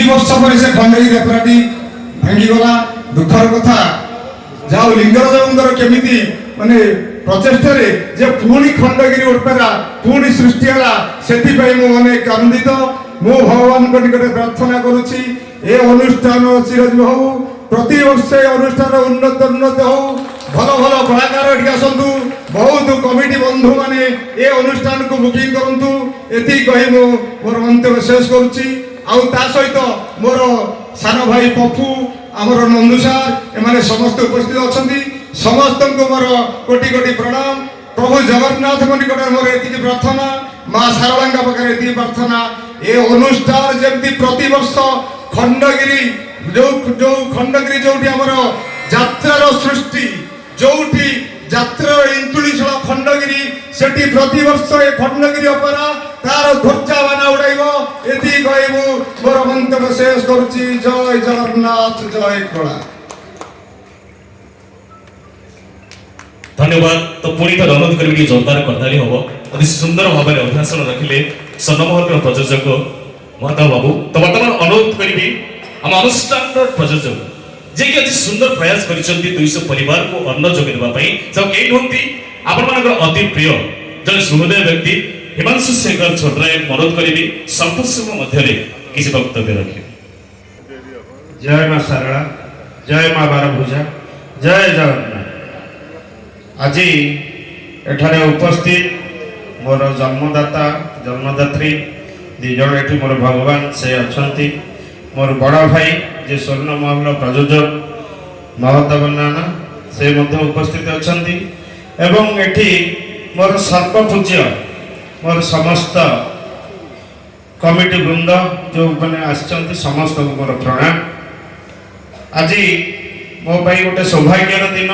वर्ष पर से खंडगिरी यात्राटी भांगीगला दुखर कथा जाओ लिंगराजंकर केमिति माने प्रचेष्टा जे पुणी खंडगिरी ओपेरा पुणी सृष्टि है से अनेक आनंदित मु भगवान को निकट प्रार्थना करुच्ची ए अनुष्ठान चिरजीव हो प्रति वर्ष अनुष्ठान उन्नत उन्नत हो भल भल कलाकार आसतु बहुत कमिटी बंधु माने ए अनुष्ठान को बुकिंग करंतु एति कहि मु मोर मंतव्य शेष करुच्ची आउ ता सहित मोर सान भाई पप्पू आमर नंदू सार एमाने समस्त उपस्थित अछंती समस्त को मोर कोटि कोटि प्रणाम प्रभु जगन्नाथ को निकट मोर एति प्रार्थना मां सारळांगा पाखरे एति प्रार्थना ए अनुष्ठान जेमती प्रति वर्ष खंडगिरी जो खंडगिरी जोठी हमर यात्रार सृष्टि जोठी यात्रा इंतुलीशला खंडगिरी सेठी प्रति वर्ष ए खंडगिरी अपेरा तार ध्वजा बाना उड़ाइबो एति कहबो मोर मंतव्य शेष करूची जय जगन्नाथ जय कला। धन्यवाद। तो पुणी तो अनुरोध करी जोरदार करताली हम अति सुंदर भाव में अभिभाषण रखिले स्वर्णमहल प्रयोजक महादेव बाबू। तो बर्तमान अनुरोध करी आम अनुष्ठान प्रयोजक जे कि अति सुंदर प्रयास करिसेंती 200 परिवार को अन्न जोगाइबा पई जो केही नहंती आपण मानकर अति प्रिय जन सुहृदय व्यक्ति हिमांशु शेखर छोटराय अनुरोध करी स्वल्प समय मध्य किसी वक्तव्य रखे। जय मां सारला जय मां बारभुजा जय जगन्नाथ। आज एठारे उपस्थित मोर जन्मदाता जन्मदात्री दिजण एठी मोर भगवान से अछंती मोर बड़ भाई जे स्वर्णमहल प्रयोजक महताब नाना से मध्य उपस्थित अछंती एवं एठी मोर सर्वपूज्य मोर समस्त कमिटी वृंद जो मैंने आसचंती समस्त को मोर प्रणाम। आज मो भाई गोटे सौभाग्यर दिन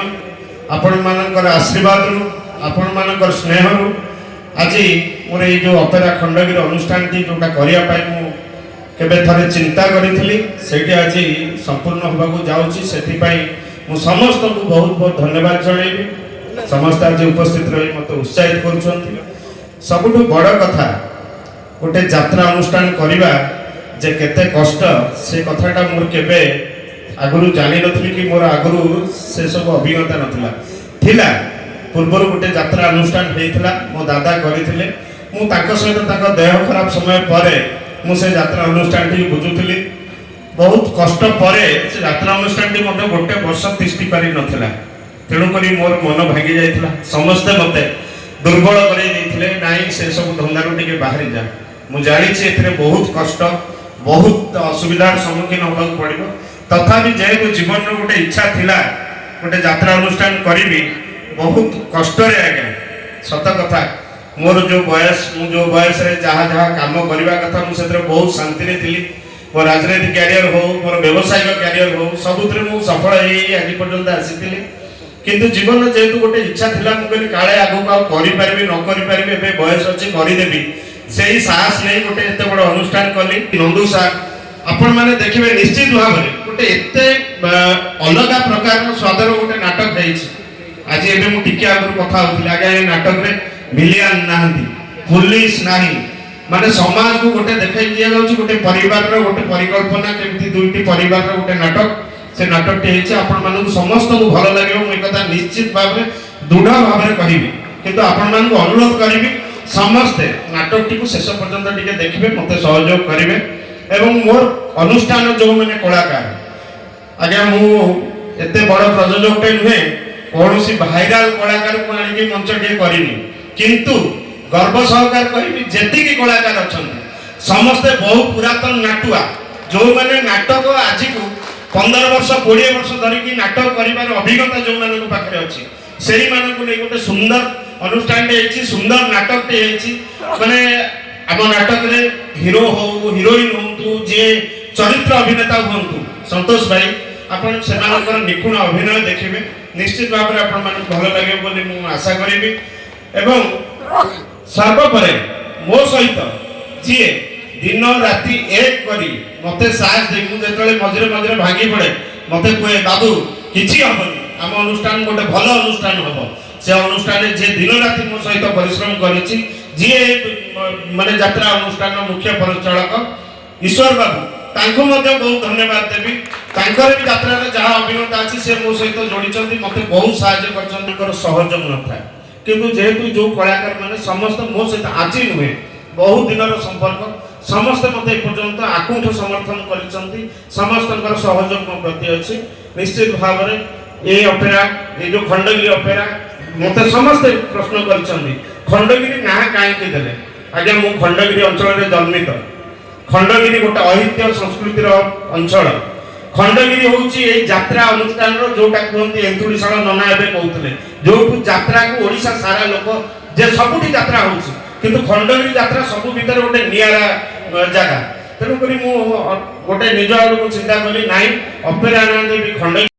आपण मानकर आशीर्वाद रु आपण मानकर स्नेह रु आज मोर ये जो अपेरा खंडगिरी अनुष्ठान टी जोटा करिया पाई मु केबे थरे चिंता करिथिली सेठी आज संपूर्ण होबाकू जाउची सेठी पाई मु समस्त को बहुत बहुत धन्यवाद जणैबी। समस्त आज उपस्थित रही मते उत्साहित करूछंती। सबुठु बड़ कथा गोटे यात्रा अनुष्ठान करिबा जे केते कष्ट से कथाटा मोर केबे आगुरु जानि नथली कि मोर आगुरु से सब अभिज्ञता नथला थिला पूर्वर गोटे यात्रा अनुष्ठान हेइथला मो दादा करिथिले मु ताको सहित ताको देह खराब समय परे मु से यात्रा अनुष्ठान टी बुझुथिली बहुत कष्ट परे से यात्रा अनुष्ठान टी मते गोटे वर्ष तिष्टि पारि नथला तेणु करी मोर मन भागी जाइथला समस्त मते दुर्बल करे देथिले नाही से सब धंदारू टिके बाहरी जा मु जानि छी एथरे बहुत कष्ट बहुत असुविधार सम्मुखीन होबाक पड़िबो तथापि जेहेतु जीवन रो गोटे इच्छा थिला गोटे यात्रा अनुष्ठान करिबी बहुत कष्ट रे आगे सत कथा मोर जो बयस मु जो बयस रे जहा जहा काम करबा कथा मु सेतरे बहुत शांति रे थिली मोर राजनीतिक कैरियर हो मोर व्यवसायिक कैरियर हो सबुतरे मु सफल हेई आज पर्यंत आसीतिली किंतु जीवन जेहेतु गोटे इच्छा थिला मु कहली काळे आगो का करि परबी न करि परबी एबे बयस अछि करि देबी सेही साहस नै गोटे एते बड़ अनुष्ठान कली। नंदू सार आपण माने देखिबे निश्चित भाव रे गोटे एते अलगा प्रकार स्वादर गोटे नाटक हेइछि। आज एबे मु टिके आगु कथा होथिला आगे नाटक रे मिलियन नाहंती पुलिस नाही माने समाज को गोटे देखाई दिया जाउछि गोटे परिवार रो गोटे परिकल्पना केमती दुईटी परिवार रो गोटे नाटक से नाटक टे हेछि आपण मानकु समस्त को भलो लागियो मु एकता निश्चित भाव रे दृढ़ भाव रे कहिबी किंतु आपण मानकु अनुरोध करिबी समस्त नाटक टी को शेष पर्यंत टिके देखिबे मते सहयोग करिवे एवं मोर अनुष्ठान जो माने कलाकार आगे मु एते बड़ प्रयोजक टे नुहे कोनोसी भाइराल कलाकार को आनी मंच टे करिनी किंतु गर्व सहकार कहिबी जेतिकी कलाकार अछंती समस्त बहु पुरातन नाटुआ जो माने नाटक आज को 15 वर्ष 20 वर्ष धरि की नाटक करिबार अभिज्ञता जो मानक पाखरे अछि सेही मानक नै गोटे सुंदर अनुष्ठान टे हेछि सुंदर नाटक टे हेछि माने हम नाटक रे हीरो हो हीरोइन होंतु जे चरित्र अभिनेता होंतु संतोष भाई आपण सेमानकर निपुण अभिनय देखिबे निश्चित भाव रे आपण मानक भलो लागे बोली मु आशा करिबी एवं सर्वपरे मो सहित जी दिन राति एक करी मते साथ दे मु जेतले मझरे मझरे भागी पड़े मते कोए बाबू किछि हबनी हम अनुष्ठान गोटे भलो अनुष्ठान हबो से अनुष्ठान जे दिन राति मो सहित परिश्रम करिछि जी माने यात्रा अनुष्ठान मुख्य परिचालक ईश्वर बाबू ତାଙ୍କୁ ମଧ୍ୟ ବହୁତ ଧନ୍ୟବାଦ ଦେବି। ତାଙ୍କର ବି ଯାତ୍ରାରେ ଯାହା ଅଭିଜ୍ଞତା ଅଛି ସେ ମୋ ସହିତ ଯୋଡ଼ିଛନ୍ତି, ମୋତେ ବହୁତ ସାହାଯ୍ୟ କରିଛନ୍ତି। ତାଙ୍କର ସହଯୋଗ ନଥାଏ, କିନ୍ତୁ ଯେହେତୁ ଯେଉଁ କଳାକାରମାନେ ସମସ୍ତେ ମୋ ସହିତ ଆଜି ନୁହେଁ ବହୁତ ଦିନର ସମ୍ପର୍କ, ସମସ୍ତେ ମୋତେ ଏପର୍ଯ୍ୟନ୍ତ ଆକୁଣ୍ଠ ସମର୍ଥନ କରିଛନ୍ତି, ସମସ୍ତଙ୍କର ସହଯୋଗ ମୋ ପ୍ରତି ଅଛି। ନିଶ୍ଚିତ ଭାବରେ ଏ ଅପେରା, ଏ ଯେଉଁ ଖଣ୍ଡଗିରି ଅପେରା, ମୋତେ ସମସ୍ତେ ପ୍ରଶ୍ନ କରିଛନ୍ତି ଖଣ୍ଡଗିରି ନାଁ କାହିଁକି ଦେଲେ। ଆଜ୍ଞା, ମୁଁ ଖଣ୍ଡଗିରି ଅଞ୍ଚଳରେ ଜନ୍ମିତ। ଖଣ୍ଡଗିରି ଗୋଟେ ଐତିହ୍ୟ ସଂସ୍କୃତିର ଅଞ୍ଚଳ। ଖଣ୍ଡଗିରି ହେଉଛି ଏଇ ଯାତ୍ରା ଅନୁଷ୍ଠାନର ଯୋଉଟା କୁହନ୍ତି ଏନ୍ତୁଡ଼ିଶାଳ ନନା ଏବେ କହୁଥିଲେ, ଯୋଉଠୁ ଯାତ୍ରାକୁ ଓଡ଼ିଶା ସାରା ଲୋକ, ଯେ ସବୁଠି ଯାତ୍ରା ହେଉଛି କିନ୍ତୁ ଖଣ୍ଡଗିରି ଯାତ୍ରା ସବୁ ଭିତରେ ଗୋଟେ ନିଆରା ଜାଗା। ତେଣୁକରି ମୁଁ ଗୋଟେ ନିଜ ଆଡ଼କୁ ଚିନ୍ତା କଲି, ନାଇଁ ଅପେରା ନାଁ ଦେବି ଖଣ୍ଡଗିରି।